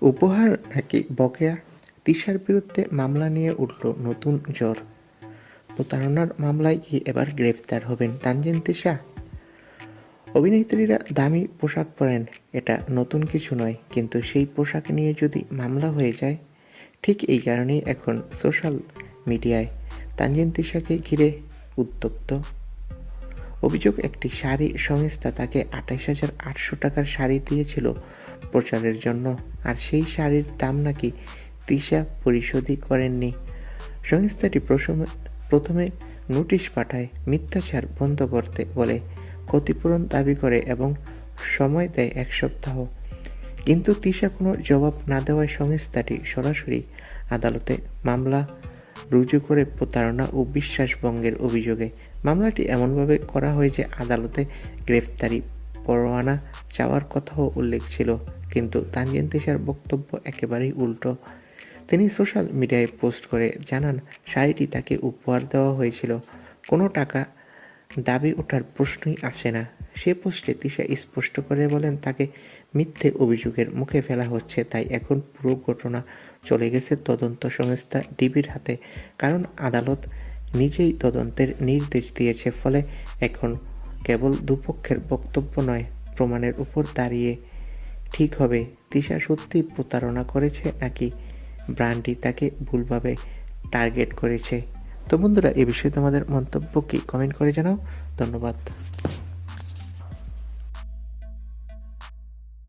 উপহার নাকি বকেয়া? তিশার বিরুদ্ধে মামলা নিয়ে উঠল নতুন জ্বর। প্রতারণার মামলায় কি এবার গ্রেফতার হবেন তানজিন তিশা? অভিনেত্রীরা দামি পোশাক পরেন, এটা নতুন কিছু নয়, কিন্তু সেই পোশাক নিয়ে যদি মামলা হয়ে যায়, ঠিক এই কারণেই এখন সোশ্যাল মিডিয়ায় তানজিন তিশাকে ঘিরে উত্তপ্ত। অভিযোগ, একটি শাড়ি সংস্থা তাকে ২৮,৮০০ টাকার শাড়ি দিয়েছিল প্রচারের জন্য, আর সেই শাড়ির দাম নাকি তিশা পরিশোধই করেননি। সংস্থাটি প্রথমে নোটিশ পাঠায়, মিথ্যাচার বন্ধ করতে বলে, ক্ষতিপূরণ দাবি করে এবং সময় দেয় ১ সপ্তাহ। কিন্তু তিশা কোনো জবাব না দেওয়ায় সংস্থাটি সরাসরি আদালতে মামলা রুজু করে প্রতারণা ও বিশ্বাসভঙ্গের অভিযোগে। মামলাটি এমনভাবে করা হয় যে আদালতে গ্রেফতারি পরোয়ানা চাওয়ার কথাও উল্লেখ ছিল, কিন্তু তানজিন তিশার বক্তব্য একেবারেই উল্টো। তিনি সোশ্যাল মিডিয়ায় পোস্ট করে জানান, শাড়িটি তাকে উপহার দেওয়া হয়েছিল, কোনো টাকা দাবি ওঠার প্রশ্নই আসে না। সে পোস্টে তিশা স্পষ্ট করে বলেন, তাকে মিথ্যে অভিযোগের মুখে ফেলা হচ্ছে, তাই এখন পুরো ঘটনা চলে গেছে তদন্ত সংস্থা ডিবির হাতে, কারণ আদালত নিজেই তদন্তের নির্দেশ দিয়েছে। ফলে এখন কেবল দুপক্ষের বক্তব্য নয়, প্রমাণের উপর দাঁড়িয়ে ঠিক হবে তিশা সত্যি প্রতারণা করেছে নাকি ব্র্যান্ডই তাকে ভুলভাবে টার্গেট করেছে। তো বন্ধুরা, এ বিষয়ে তোমাদের মন্তব্য কি কমেন্ট করে জানাও। ধন্যবাদ।